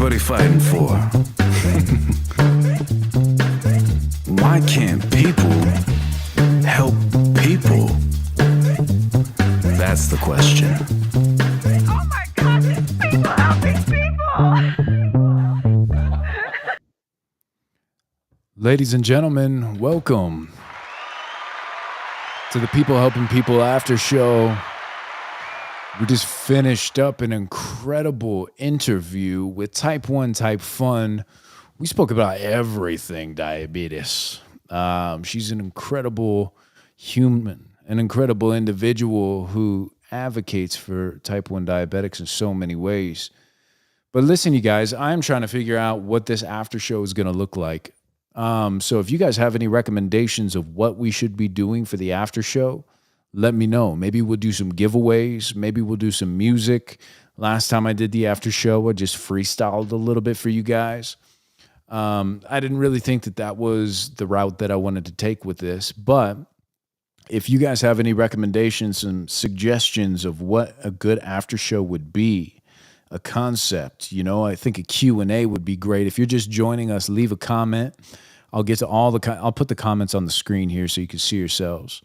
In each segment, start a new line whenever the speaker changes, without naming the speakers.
everybody fighting for? Why can't people help people? That's the question.
Oh my gosh, it's people helping people!
Ladies and gentlemen, welcome to the People Helping People after show. We just finished up an incredible interview with Type 1 Type Fun. We spoke about everything diabetes. She's an incredible human, an incredible individual who advocates for Type 1 diabetics in so many ways. But listen, you guys, I'm trying to figure out what this after show is going to look like. So if you guys have any recommendations of what we should be doing for the after show, let me know. Maybe we'll do some giveaways. Maybe we'll do some music. Last time I did the after show, I just freestyled a little bit for you guys. I didn't really think that was the route that I wanted to take with this. But if you guys have any recommendations, some suggestions of what a good after show would be, a concept, I think a Q&A would be great. If you're just joining us, leave a comment. I'll get to I'll put the comments on the screen here so you can see yourselves.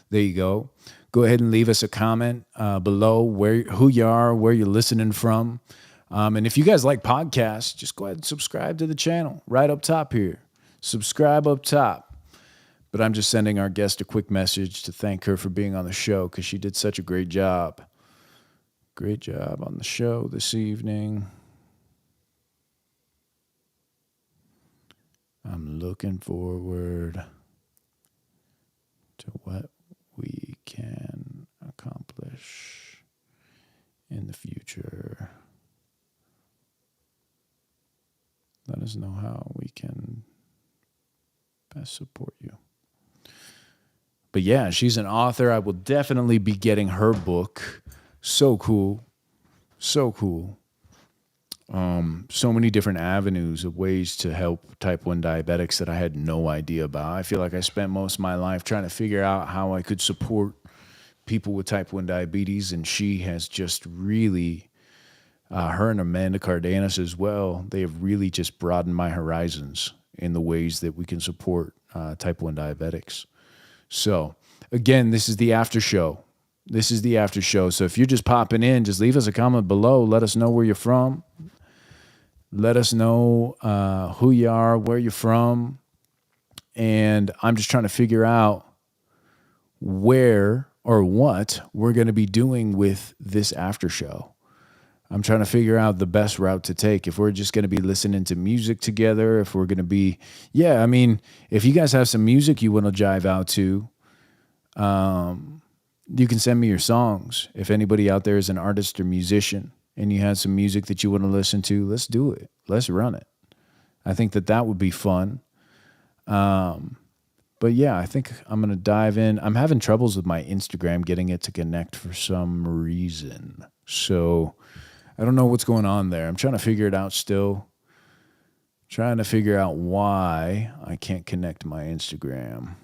There you go. Go ahead and leave us a comment below who you are, where you're listening from. And if you guys like podcasts, just go ahead and subscribe to the channel right up top here. Subscribe up top. But I'm just sending our guest a quick message to thank her for being on the show because she did such a great job. Great job on the show this evening. I'm looking forward to what we can accomplish in the future. Let us know how we can best support you. But yeah, she's an author. I will definitely be getting her book. So cool. So cool. So many different avenues of ways to help type 1 diabetics that I had no idea about. I feel like I spent most of my life trying to figure out how I could support people with type 1 diabetes, and she has just really, her and Amanda Cardenas as well, they have really just broadened my horizons in the ways that we can support type 1 diabetics. So, again, this is the after show. This is the after show. So if you're just popping in, just leave us a comment below. Let us know where you're from. Let us know who you are, where you're from. And I'm just trying to figure out where or what we're going to be doing with this after show. I'm trying to figure out the best route to take. If we're just going to be listening to music together, if we're going to be, if you guys have some music you want to jive out to, you can send me your songs. If anybody out there is an artist or musician and you have some music that you want to listen to, let's do it. Let's run it. I think that would be fun. But yeah, I think I'm going to dive in. I'm having troubles with my Instagram getting it to connect for some reason. So I don't know what's going on there. I'm trying to figure it out still. Trying to figure out why I can't connect my Instagram.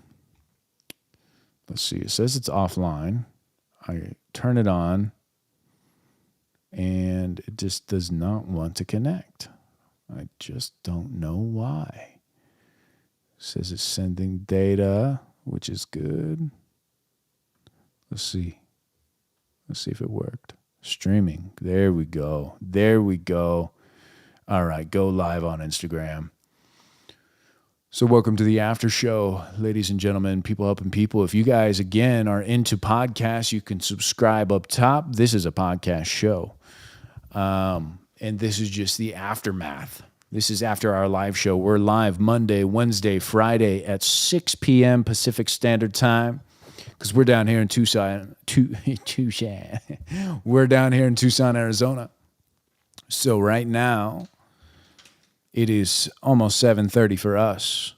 Let's see. It says it's offline. I turn it on, and it just does not want to connect. I just don't know why. It says it's sending data, which is good. Let's see. Let's see if it worked. Streaming. There we go. There we go. All right. Go live on Instagram. So welcome to the after show, ladies and gentlemen, people helping people. If you guys, again, are into podcasts, you can subscribe up top. This is a podcast show. And this is just the aftermath. This is after our live show. We're live Monday, Wednesday, Friday at 6 p.m. Pacific Standard Time because we're down here in Tucson. We're down here in Tucson, Arizona. So right now, it is almost 7:30 for us.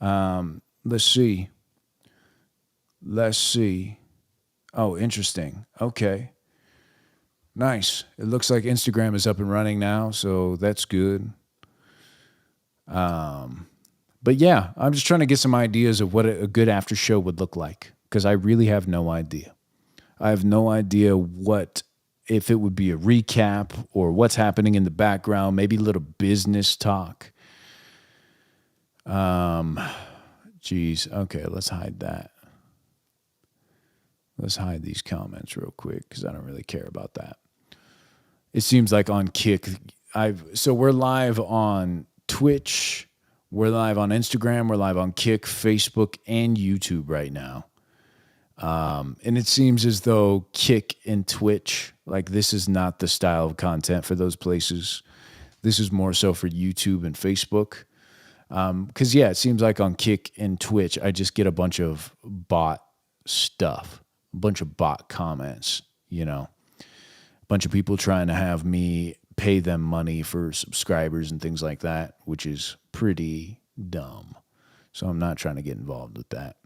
Let's see. Oh, interesting. Okay. Nice. It looks like Instagram is up and running now, so that's good. But yeah, I'm just trying to get some ideas of what a good after show would look like because I really have no idea. I have no idea what if it would be a recap or what's happening in the background, maybe a little business talk. Geez. Okay, let's hide that. Let's hide these comments real quick because I don't really care about that. It seems like on Kick, so we're live on Twitch, we're live on Instagram, we're live on Kick, Facebook, and YouTube right now. And it seems as though Kick and Twitch, like this is not the style of content for those places. This is more so for YouTube and Facebook. Because, yeah, it seems like on Kick and Twitch, I just get a bunch of bot stuff, a bunch of bot comments, you know, a bunch of people trying to have me pay them money for subscribers and things like that, which is pretty dumb. So I'm not trying to get involved with that.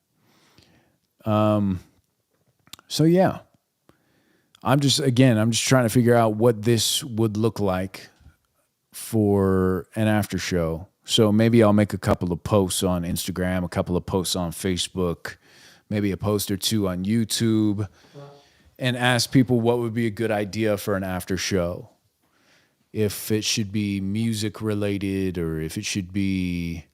So yeah, I'm just trying to figure out what this would look like for an after show. So maybe I'll make a couple of posts on Instagram, a couple of posts on Facebook, maybe a post or two on YouTube, and ask people what would be a good idea for an after show. If it should be music related or if it should be,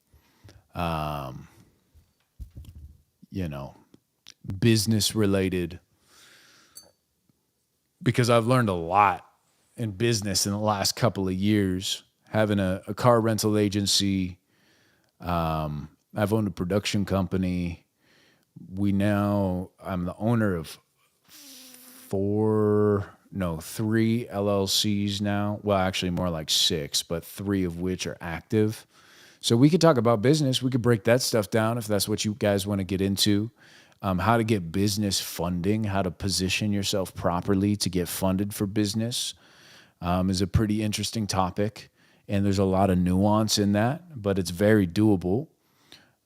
business related. Because I've learned a lot in business in the last couple of years. Having a car rental agency, I've owned a production company. I'm the owner of 3 LLCs now. Well, actually more like 6, but 3 of which are active. So we could talk about business. We could break that stuff down if that's what you guys want to get into. How to get business funding, how to position yourself properly to get funded for business is a pretty interesting topic. And there's a lot of nuance in that, but it's very doable.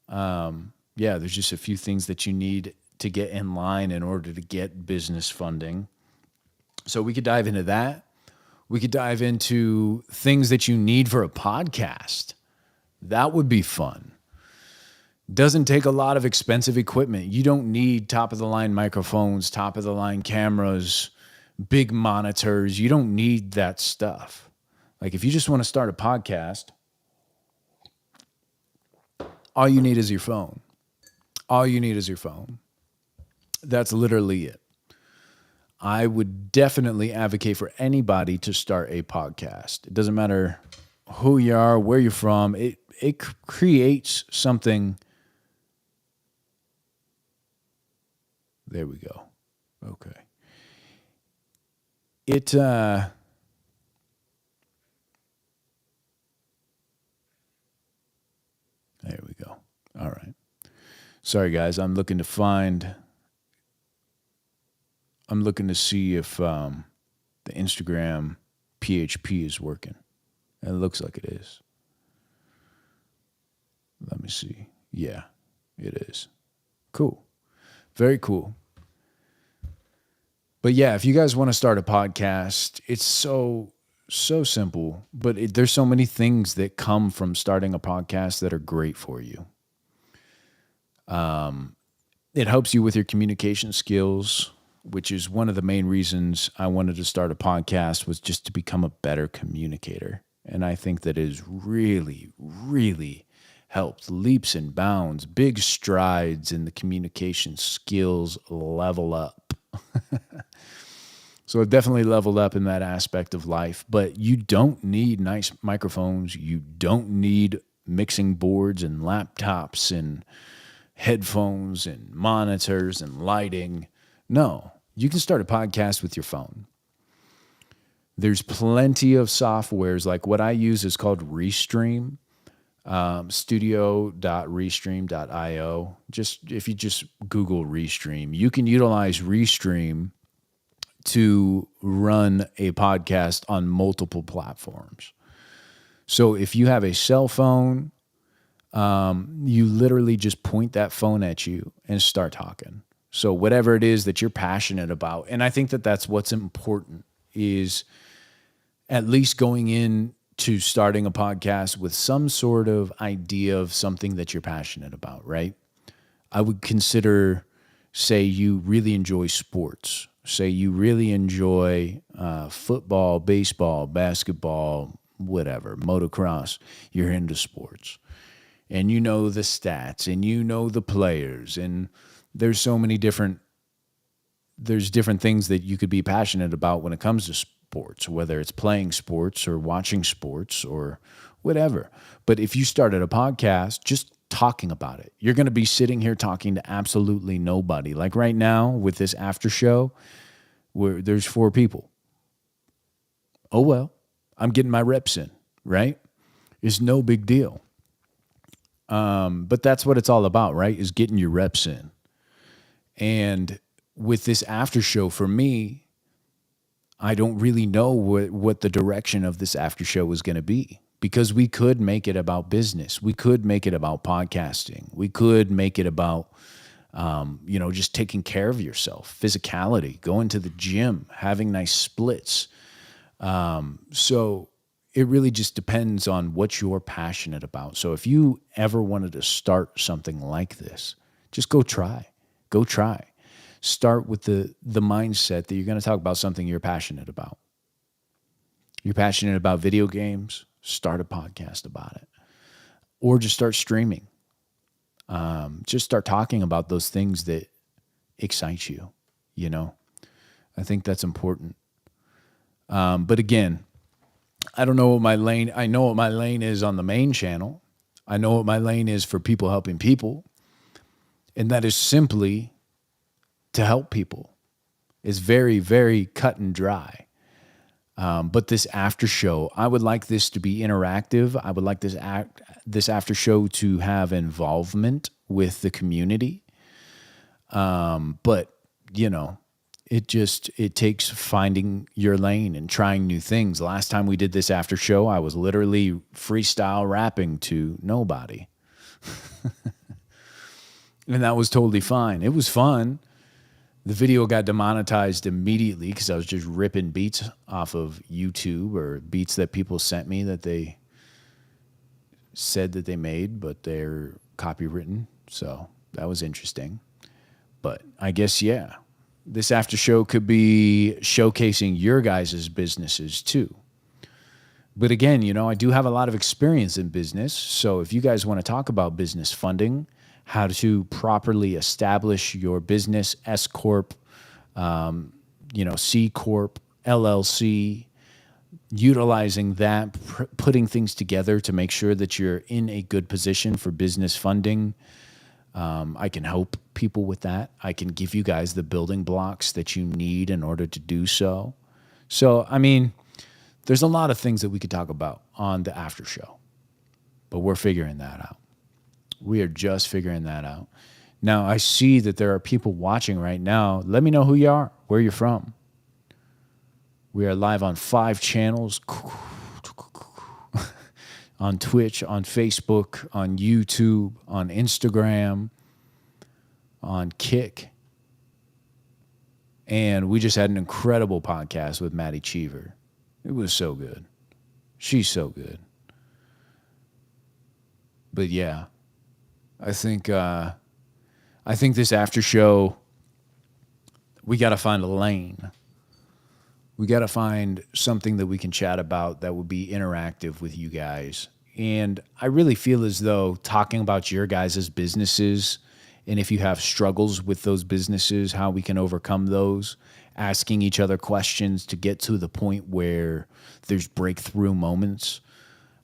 There's just a few things that you need to get in line in order to get business funding. So we could dive into that. We could dive into things that you need for a podcast. That would be fun. Doesn't take a lot of expensive equipment. You don't need top-of-the-line microphones, top-of-the-line cameras, big monitors. You don't need that stuff. Like if you just want to start a podcast, all you need is your phone. All you need is your phone. That's literally it. I would definitely advocate for anybody to start a podcast. It doesn't matter who you are, where you're from. It creates something. There we go. Okay. There we go. All right. Sorry, guys. I'm looking to see if the Instagram PHP is working. And it looks like it is. Let me see. Yeah, it is. Cool. Very cool. But yeah, if you guys want to start a podcast, it's so simple, but there's so many things that come from starting a podcast that are great for you. It helps you with your communication skills, which is one of the main reasons I wanted to start a podcast, was just to become a better communicator. And I think that is really, really helped leaps and bounds, big strides in the communication skills level up. So I've definitely leveled up in that aspect of life, but you don't need nice microphones. You don't need mixing boards and laptops and headphones and monitors and lighting. No, you can start a podcast with your phone. There's plenty of softwares. Like what I use is called Restream. Studio.restream.io. If you just Google Restream, you can utilize Restream to run a podcast on multiple platforms. So if you have a cell phone, you literally just point that phone at you and start talking. So whatever it is that you're passionate about, and I think that that's what's important, is at least going in to starting a podcast with some sort of idea of something that you're passionate about, right? I would consider, say you really enjoy sports. Say you really enjoy football, baseball, basketball, whatever, motocross. You're into sports. And you know the stats and you know the players. And there's so many different things that you could be passionate about when it comes to sports, whether it's playing sports or watching sports or whatever. But if you started a podcast just talking about it, you're going to be sitting here talking to absolutely nobody. Like right now with this after show, where there's 4 people. Oh, well, I'm getting my reps in, right? It's no big deal. But that's what it's all about, right? Is getting your reps in. And with this after show, for me, I don't really know what the direction of this after show is going to be, because we could make it about business. We could make it about podcasting. We could make it about, just taking care of yourself, physicality, going to the gym, having nice splits. So it really just depends on what you're passionate about. So if you ever wanted to start something like this, just go try. Go try. Start with the mindset that you're going to talk about something you're passionate about. You're passionate about video games, start a podcast about it. Or just start streaming. Just start talking about those things that excite you, I think that's important. But again, I don't know what my lane, I know what my lane is on the main channel. I know what my lane is for people helping people. And that is simply to help people. It's very, very cut and dry. But this after show, I would like this to be interactive. I would like this after show to have involvement with the community. But it takes finding your lane and trying new things. Last time we did this after show, I was literally freestyle rapping to nobody. And that was totally fine. It was fun. The video got demonetized immediately because I was just ripping beats off of YouTube, or beats that people sent me that they said that they made, but they're copywritten. So that was interesting. But I guess, yeah, this after show could be showcasing your guys' businesses too. But again, I do have a lot of experience in business. So if you guys want to talk about business funding, how to properly establish your business, S Corp, C Corp, LLC, utilizing that, putting things together to make sure that you're in a good position for business funding. I can help people with that. I can give you guys the building blocks that you need in order to do so. So, there's a lot of things that we could talk about on the after show, but we're figuring that out. We are just figuring that out. Now, I see that there are people watching right now. Let me know who you are, where you're from. We are live on 5 channels, on Twitch, on Facebook, on YouTube, on Instagram, on Kick. And we just had an incredible podcast with Madi Cheever. It was so good. She's so good. But yeah, I think this after show, we got to find a lane. We got to find something that we can chat about that would be interactive with you guys. And I really feel as though talking about your guys' businesses, and if you have struggles with those businesses, how we can overcome those, asking each other questions to get to the point where there's breakthrough moments.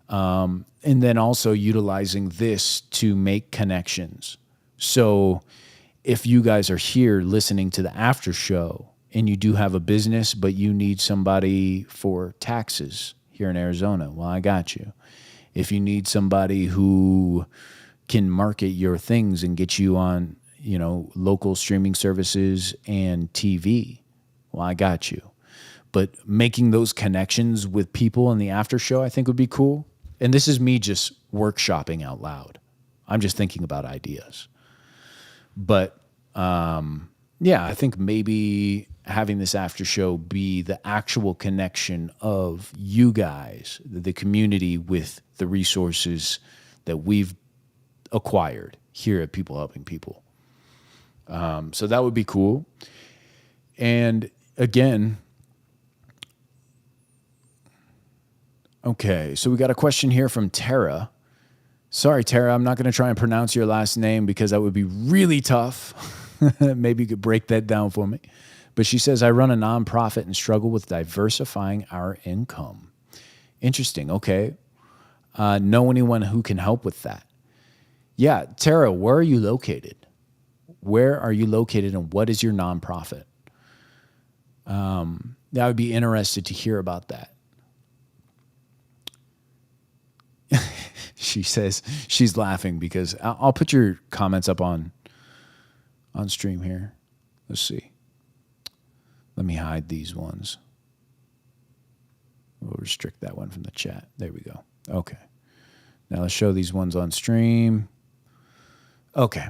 And then also utilizing this to make connections. So if you guys are here listening to the after show and you do have a business, but you need somebody for taxes here in Arizona, well, I got you. If you need somebody who can market your things and get you on, local streaming services and TV, well, I got you. But making those connections with people in the after show, I think would be cool. And this is me just workshopping out loud. I'm just thinking about ideas. But I think maybe having this after show be the actual connection of you guys, the community, with the resources that we've acquired here at People Helping People. So that would be cool. And again, okay, so we got a question here from Tara. Sorry, Tara, I'm not going to try and pronounce your last name because that would be really tough. Maybe you could break that down for me. But she says, I run a nonprofit and struggle with diversifying our income. Interesting. Okay. Know anyone who can help with that? Yeah. Tara, where are you located? Where are you located and what is your nonprofit? I would be interested to hear about that. She says she's laughing because I'll put your comments up on stream here. Let's see. Let me hide these ones. We'll restrict that one from the chat. There we go. Okay. Now let's show these ones on stream. Okay.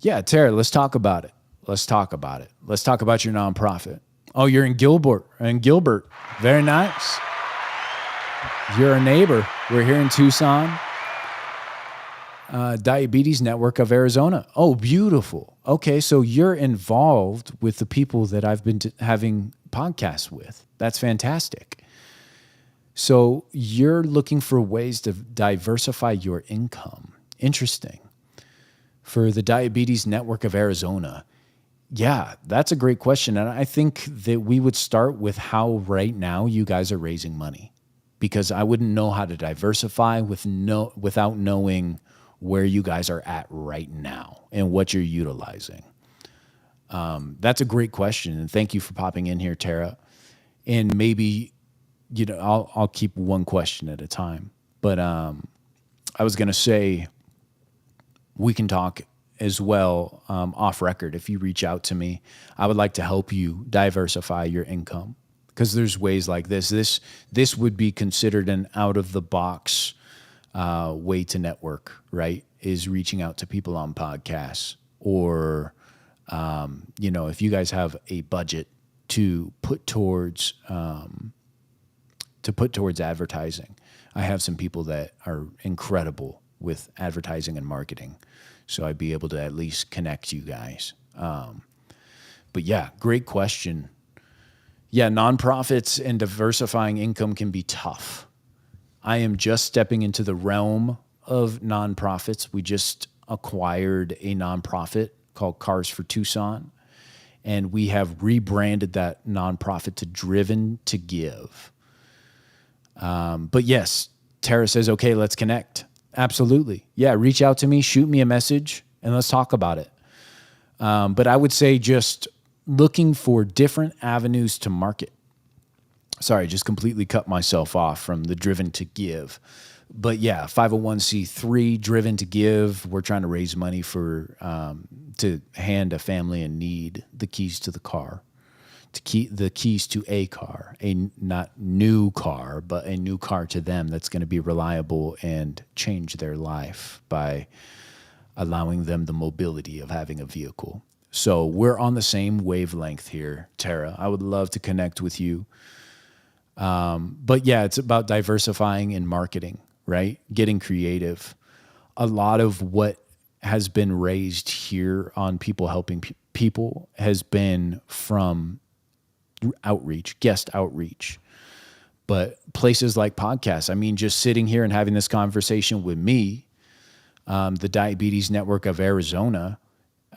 Yeah, Tara, let's talk about it. Let's talk about your nonprofit. Oh, you're in Gilbert. Very nice. You're a neighbor. We're here in Tucson. Diabetes Network of Arizona. Oh, beautiful. Okay, so you're involved with the people that I've been having podcasts with. That's fantastic. So you're looking for ways to diversify your income. Interesting. For the Diabetes Network of Arizona. Yeah, that's a great question. And I think that we would start with how right now you guys are raising money. Because I wouldn't know how to diversify without knowing where you guys are at right now and what you're utilizing. That's a great question, and thank you for popping in here, Tara. And maybe, I'll keep one question at a time. But I was going to say we can talk as well off record. If you reach out to me, I would like to help you diversify your income. Because there's ways like this. This would be considered an out-of-the-box way to network, right? Is reaching out to people on podcasts. Or, if you guys have a budget to put towards advertising. I have some people that are incredible with advertising and marketing. So I'd be able to at least connect you guys. But yeah, great question. Yeah, nonprofits and diversifying income can be tough. I am just stepping into the realm of nonprofits. We just acquired a nonprofit called Cars for Tucson, and we have rebranded that nonprofit to Driven to Give. But yes, Tara says, okay, let's connect. Absolutely. Yeah, reach out to me, shoot me a message, and let's talk about it. But I would say just looking for different avenues to market. Sorry, just completely cut myself off from the Driven to Give. But yeah, 501c3, Driven to Give. We're trying to raise money for to hand a family in need the keys to the car, the keys to a car, a not new car, but a new car to them that's going to be reliable and change their life by allowing them the mobility of having a vehicle. So we're on the same wavelength here, Tara. I would love to connect with you. But yeah, it's about diversifying in marketing, right? Getting creative. A lot of what has been raised here on People Helping People has been from outreach, guest outreach. But places like podcasts, I mean, just sitting here and having this conversation with me, the Diabetes Network of Arizona,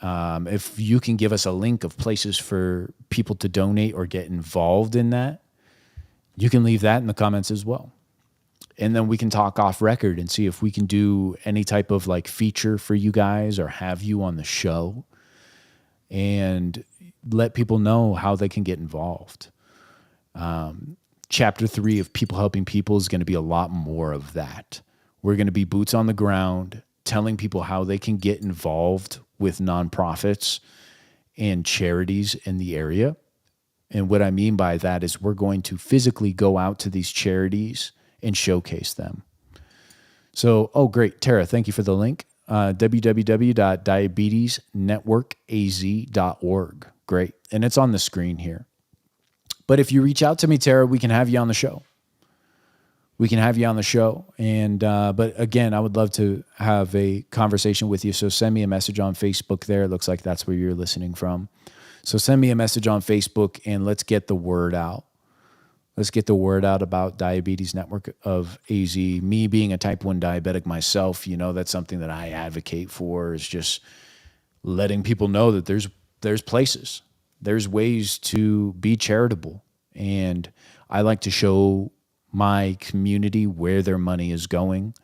if you can give us a link of places for people to donate or get involved in that, you can leave that in the comments as well. And then we can talk off record and see if we can do any type of like feature for you guys or have you on the show and let people know how they can get involved. Chapter 3 of People Helping People is going to be a lot more of that. We're going to be boots on the ground, telling people how they can get involved with nonprofits and charities in the area. And what I mean by that is we're going to physically go out to these charities and showcase them. So, oh, great. Tara, thank you for the link. www.diabetesnetworkaz.org. Great. And it's on the screen here. But if you reach out to me, Tara, we can have you on the show. And, but again, I would love to have a conversation with you. So send me a message on Facebook there. It looks like that's where you're listening from. So send me a message on Facebook and let's get the word out. Let's get the word out about Diabetes Network of AZ. Me being a type 1 diabetic myself, that's something that I advocate for, is just letting people know that there's places, there's ways to be charitable. And I like to show my community where their money is going.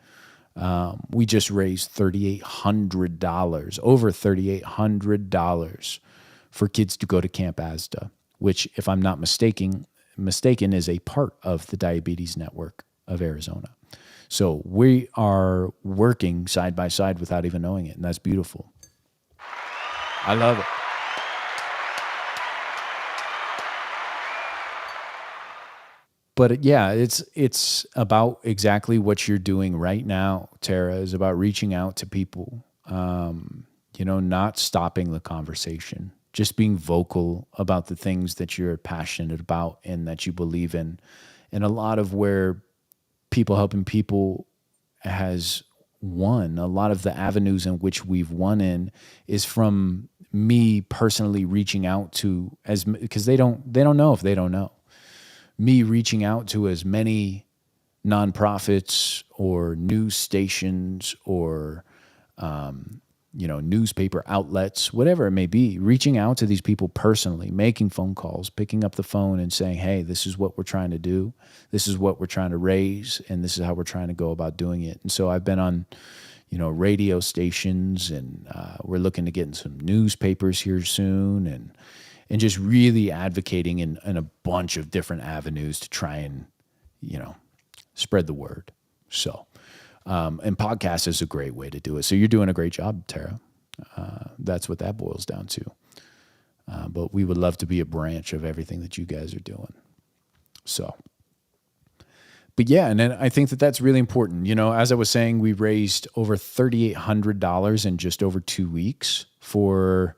We just raised $3,800, over $3,800 for kids to go to Camp ASDA, which, if I'm not mistaken, is a part of the Diabetes Network of Arizona. So we are working side by side without even knowing it, and that's beautiful. I love it. But yeah, it's about exactly what you're doing right now, Tara, is about reaching out to people, not stopping the conversation, just being vocal about the things that you're passionate about and that you believe in. And a lot of where People Helping People has won, a lot of the avenues in which we've won in is from me personally reaching out to, because they don't know if they don't know. Me reaching out to as many nonprofits or news stations or, newspaper outlets, whatever it may be, reaching out to these people personally, making phone calls, picking up the phone and saying, hey, this is what we're trying to do. This is what we're trying to raise, and this is how we're trying to go about doing it. And so I've been on, radio stations, and we're looking to get in some newspapers here soon, and just really advocating in a bunch of different avenues to try and, spread the word. So, and podcast is a great way to do it. So you're doing a great job, Tara. That's what that boils down to. But we would love to be a branch of everything that you guys are doing. So, but yeah, and then I think that that's really important. As I was saying, we raised over $3,800 in just over 2 weeks for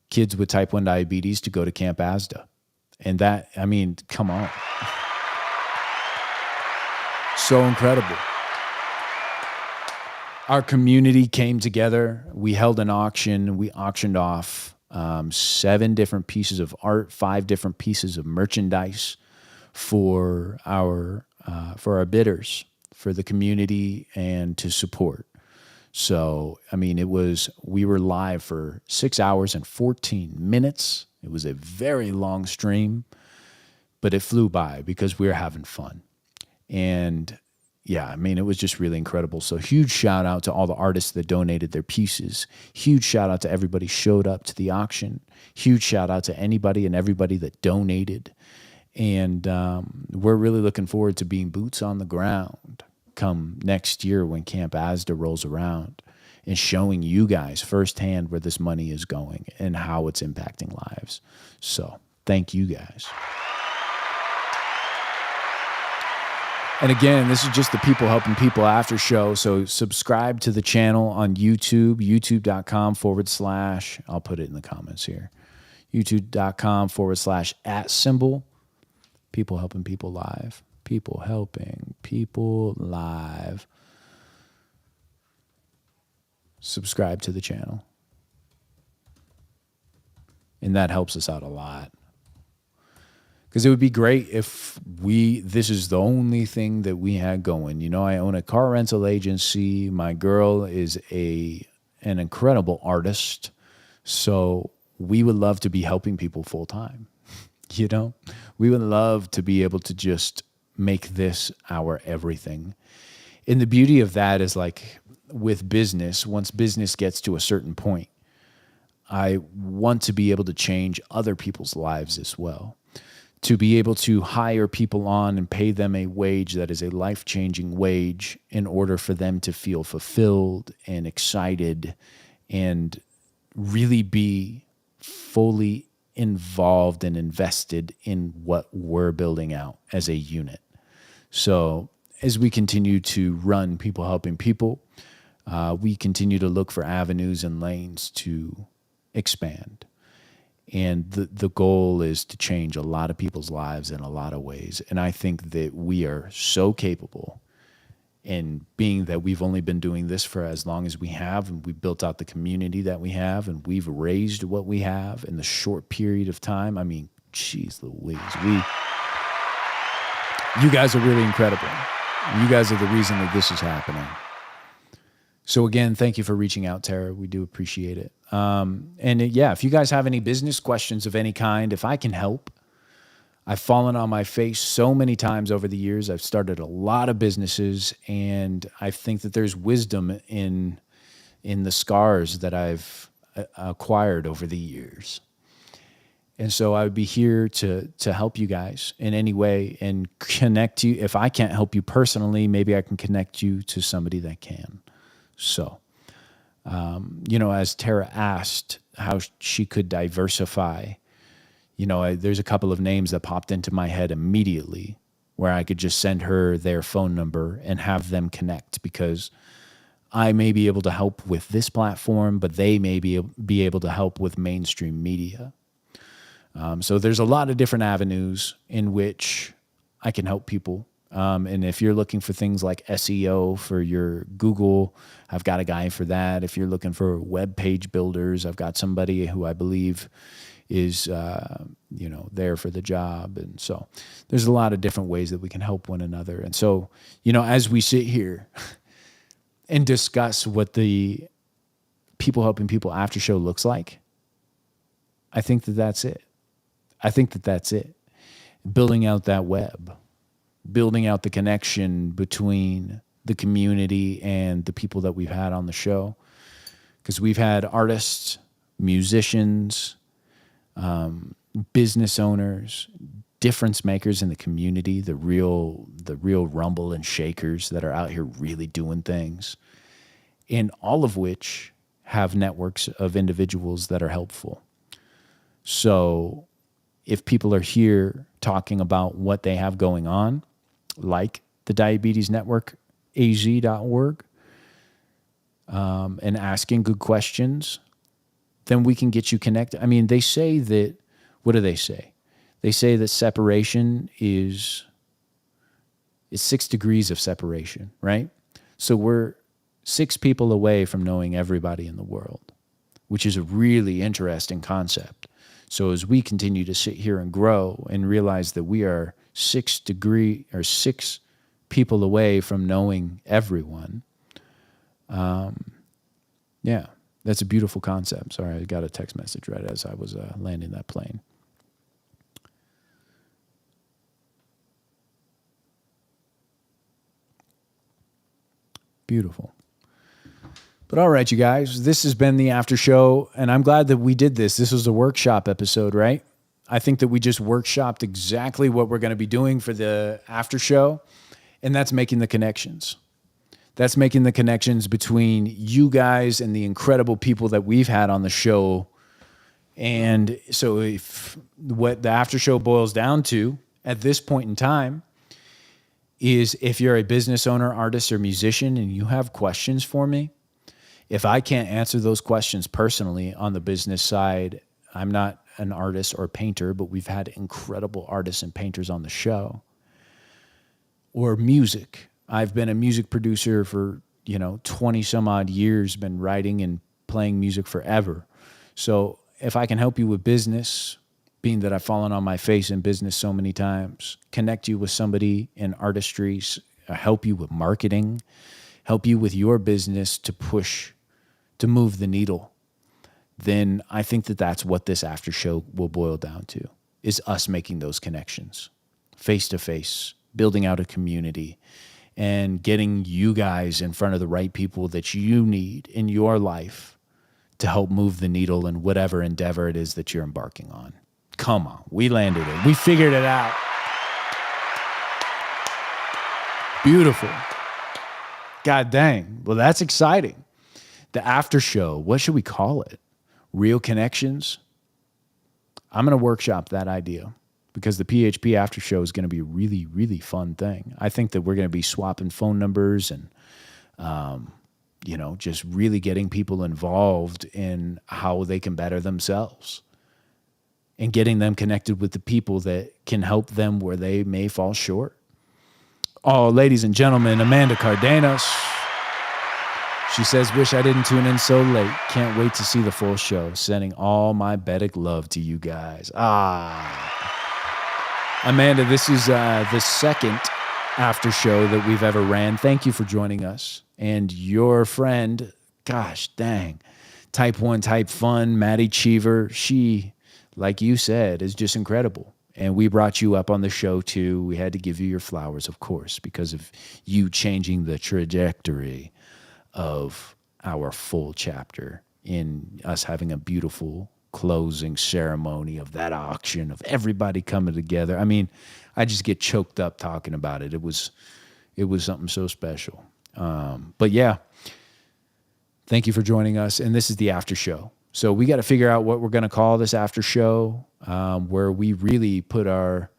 kids with type 1 diabetes to go to Camp ASDA. And that, come on. So incredible. Our community came together. We held an auction. We auctioned off 7 different pieces of art, 5 different pieces of merchandise for our bidders, for the community, and to support. So, we were live for 6 hours and 14 minutes. It was a very long stream, but it flew by because we were having fun. And yeah, it was just really incredible. So huge shout out to all the artists that donated their pieces. Huge shout out to everybody showed up to the auction. Huge shout out to anybody and everybody that donated. And we're really looking forward to being boots on the ground come next year when Camp ASDA rolls around, and showing you guys firsthand where this money is going and how it's impacting lives. So thank you guys. And again, this is just the People Helping People after show. So subscribe to the channel on YouTube, youtube.com/ I'll put it in the comments here. youtube.com/ People Helping People Live. People Helping People Live. Subscribe to the channel. And that helps us out a lot. Because it would be great if this is the only thing that we had going. I own a car rental agency. My girl is an incredible artist. So we would love to be helping people full time. We would love to be able to just make this our everything. And the beauty of that is, like with business, once business gets to a certain point, I want to be able to change other people's lives as well. To be able to hire people on and pay them a wage that is a life-changing wage in order for them to feel fulfilled and excited and really be fully involved and invested in what we're building out as a unit. So as we continue to run People Helping People, we continue to look for avenues and lanes to expand. And the goal is to change a lot of people's lives in a lot of ways. And I think that we are so capable And being that we've only been doing this for as long as we have, and we've built out the community that we have, and we've raised what we have in the short period of time. I mean, geez Louise, you guys are really incredible. You guys are the reason that this is happening. So again, thank you for reaching out, Tara. We do appreciate it. If you guys have any business questions of any kind, if I can help, I've fallen on my face so many times over the years. I've started a lot of businesses, and I think that there's wisdom in the scars that I've acquired over the years. And so I would be here to help you guys in any way and connect you. If I can't help you personally, maybe I can connect you to somebody that can. So, as Tara asked how she could diversify, there's a couple of names that popped into my head immediately where I could just send her their phone number and have them connect, because I may be able to help with this platform, but they may be able to help with mainstream media. So there's a lot of different avenues in which I can help people. And if you're looking for things like SEO for your Google, I've got a guy for that. If you're looking for web page builders, I've got somebody who I believe is, there for the job. And so there's a lot of different ways that we can help one another. And so, as we sit here and discuss what the People Helping People after show looks like, I think that that's it. Building out that web, building out the connection between the community and the people that we've had on the show. Because we've had artists, musicians, business owners, difference makers in the community, the real rumble and shakers that are out here really doing things, and all of which have networks of individuals that are helpful. So if people are here talking about what they have going on, like the Diabetes Network, az.org, and asking good questions, then we can get you connected. I mean, they say that, what do they say? They say that separation is 6 degrees of separation, right? So we're 6 people away from knowing everybody in the world, which is a really interesting concept. So as we continue to sit here and grow and realize that we are 6 people away from knowing everyone, that's a beautiful concept. Sorry, I got a text message right as I was landing that plane. Beautiful. But all right, you guys, this has been the after show, and I'm glad that we did this. This was a workshop episode, right? I think that we just workshopped exactly what we're going to be doing for the after show, and that's making the connections. That's making the connections between you guys and the incredible people that we've had on the show. And so if what the after show boils down to at this point in time is, if you're a business owner, artist, or musician and you have questions for me, if I can't answer those questions personally on the business side, I'm not an artist or painter, but we've had incredible artists and painters on the show. Or music. I've been a music producer for, 20 some odd years, been writing and playing music forever. So if I can help you with business, being that I've fallen on my face in business so many times, connect you with somebody in artistry, help you with marketing, help you with your business to move the needle, then I think that that's what this after show will boil down to, is us making those connections face to face, building out a community, and getting you guys in front of the right people that you need in your life to help move the needle in whatever endeavor it is that you're embarking on. Come on, we landed it. We figured it out. Beautiful. God dang. Well, that's exciting. The after show, what should we call it? Real connections? I'm going to workshop that idea, because the PHP after show is going to be a really, really fun thing. I think that we're going to be swapping phone numbers and, just really getting people involved in how they can better themselves and getting them connected with the people that can help them where they may fall short. Oh, ladies and gentlemen, Amanda Cardenas. She says, wish I didn't tune in so late. Can't wait to see the full show. Sending all my Vedic love to you guys. Amanda, this is the second after show that we've ever ran. Thank you for joining us. And your friend, gosh dang, Type 1, Type Fun, Madi Cheever, she, like you said, is just incredible. And we brought you up on the show too. We had to give you your flowers, of course, because of you changing the trajectory of our full chapter in us having a beautiful closing ceremony of that auction, of everybody coming together. I mean, I just get choked up talking about it. It was something so special. But yeah, thank you for joining us. And this is the after show. So we got to figure out what we're going to call this after show, where we really put our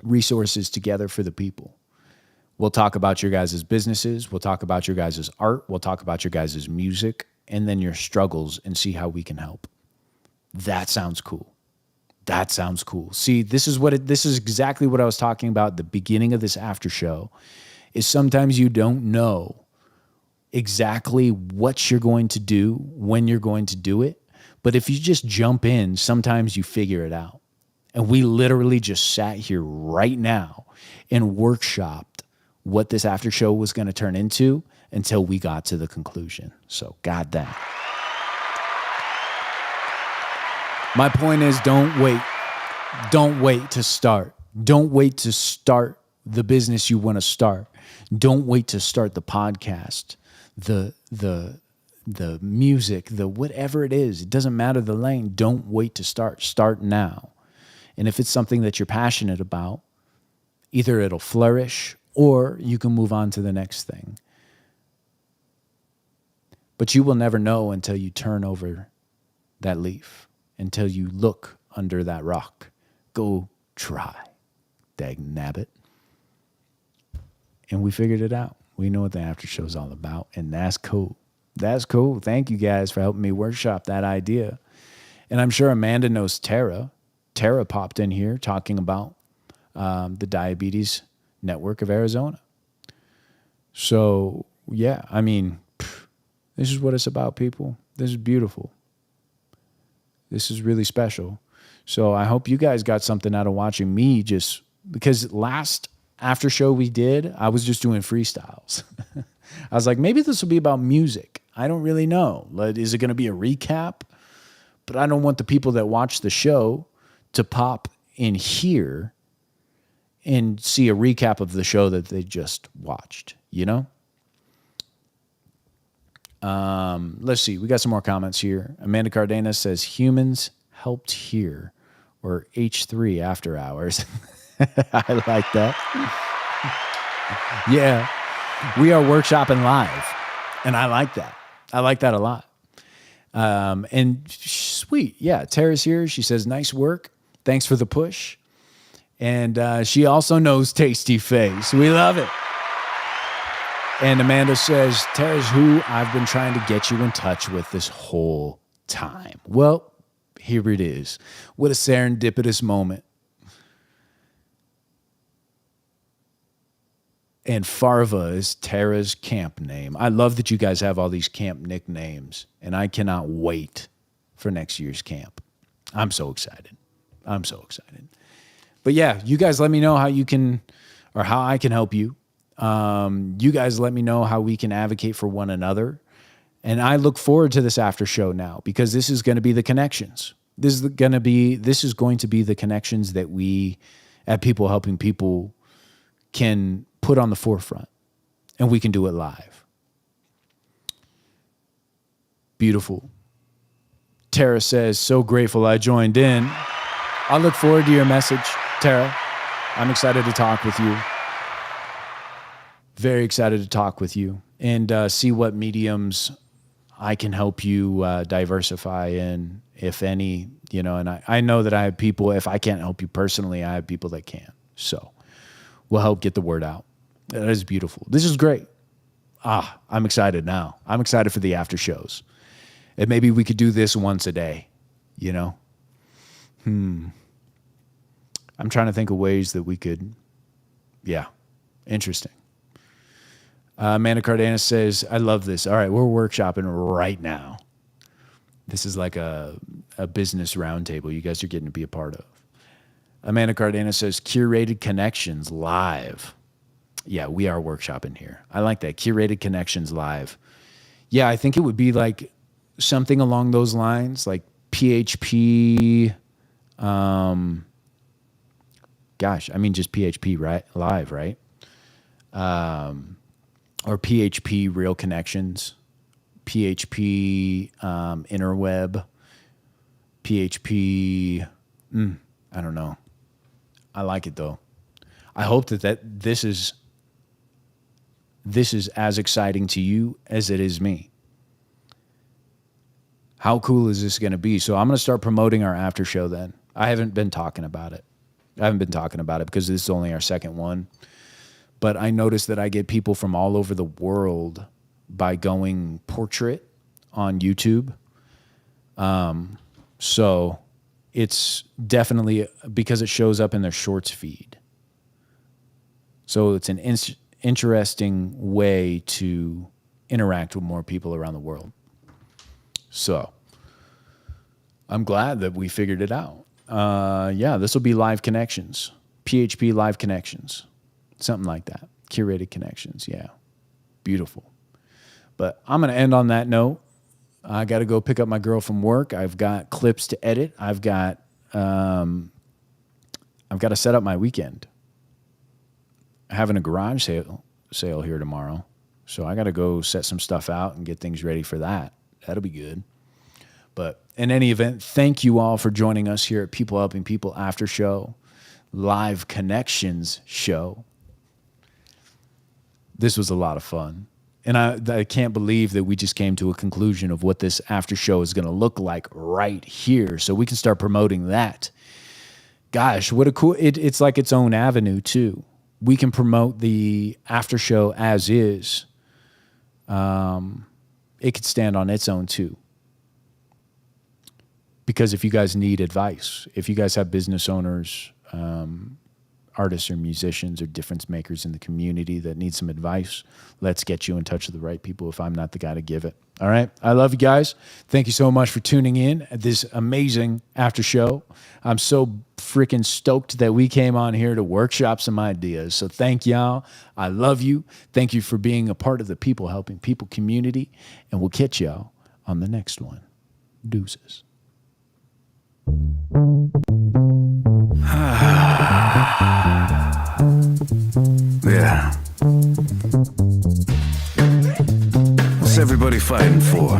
resources together for the people. We'll talk about your guys' businesses. We'll talk about your guys' art. We'll talk about your guys' music, and then your struggles, and see how we can help. That sounds cool. That sounds cool. See, this is exactly what I was talking about at the beginning of this after show, is sometimes you don't know exactly what you're going to do, when you're going to do it. But if you just jump in, sometimes you figure it out. And we literally just sat here right now and workshopped what this after show was going to turn into until we got to the conclusion. So, goddamn. My point is, don't wait. Don't wait to start. Don't wait to start the business you want to start. Don't wait to start the podcast, the music, the whatever it is. It doesn't matter the lane. Don't wait to start. Start now. And if it's something that you're passionate about, either it'll flourish or you can move on to the next thing. But you will never know until you turn over that leaf, until you look under that rock. Go try, dag nabbit. And we figured it out. We know what the after show's all about, and that's cool. That's cool. Thank you guys for helping me workshop that idea. And I'm sure Amanda knows Tara. Tara popped in here talking about the Diabetes Network of Arizona. So, yeah, I mean, this is what it's about, people. This is beautiful. This is really special. So I hope you guys got something out of watching me, just because last after show we did, I was just doing freestyles. I was like, maybe this will be about music. I don't really know. Is it going to be a recap? But I don't want the people that watch the show to pop in here and see a recap of the show that they just watched, you know? Let's see. We got some more comments here. Amanda Cardenas says, humans helped here, or H3 after hours. I like that. Yeah. We are workshopping live, and I like that. I like that a lot. And sweet. Yeah. Tara's here. She says, nice work. Thanks for the push. And she also knows Tasty Face. We love it. And Amanda says, Tara's who I've been trying to get you in touch with this whole time. Well, here it is. What a serendipitous moment. And Farva is Tara's camp name. I love that you guys have all these camp nicknames, and I cannot wait for next year's camp. I'm so excited. I'm so excited. But yeah, you guys let me know how you can, or how I can help you. You guys let me know how we can advocate for one another. And I look forward to this after show now, because this is going to be the connections. This is going to be the connections that we at People Helping People can put on the forefront, and we can do it live. Beautiful. Tara says, so grateful I joined in. I look forward to your message, Tara. I'm excited to talk with you. Very excited to talk with you and see what mediums I can help you diversify in, if any, you know, and I know that I have people, if I can't help you personally, I have people that can. So we'll help get the word out. That is beautiful. This is great. I'm excited now. I'm excited for the after shows. And maybe we could do this once a day, you know? I'm trying to think of ways that we could, yeah, interesting. Amanda Cardenas says, I love this. All right, we're workshopping right now. This is like a business roundtable you guys are getting to be a part of. Amanda Cardenas says, curated connections live. Yeah, we are workshopping here. I like that. Curated connections live. Yeah, I think it would be like something along those lines, like PHP. Just PHP right live, right? Or PHP real connections, PHP interweb, PHP. I don't know. I like it though. I hope that this is as exciting to you as it is me. How cool is this going to be? So I'm going to start promoting our after show then. I haven't been talking about it. Because this is only our second one. But I noticed that I get people from all over the world by going portrait on YouTube. So it's definitely because it shows up in their shorts feed. So it's an interesting way to interact with more people around the world. So I'm glad that we figured it out. This will be live connections, PHP live connections, something like that. Curated connections. Yeah. Beautiful. But I'm going to end on that note. I got to go pick up my girl from work. I've got clips to edit. I've got to set up my weekend. Having a garage sale here tomorrow. So I got to go set some stuff out and get things ready for that. That'll be good. But in any event, thank you all for joining us here at People Helping People After Show, Live Connections Show. This was a lot of fun. And I can't believe that we just came to a conclusion of what this after show is going to look like right here. So we can start promoting that. Gosh, what a cool, it's like its own avenue too. We can promote the after show as is. It could stand on its own too. Because if you guys need advice, if you guys have business owners, artists or musicians or difference makers in the community that need some advice, let's get you in touch with the right people if I'm not the guy to give it. All right. I love you guys. Thank you so much for tuning in at this amazing after show. I'm so freaking stoked that we came on here to workshop some ideas. So thank y'all. I love you. Thank you for being a part of the People Helping People community. And we'll catch y'all on the next one. Deuces.
Yeah. What's everybody fighting for?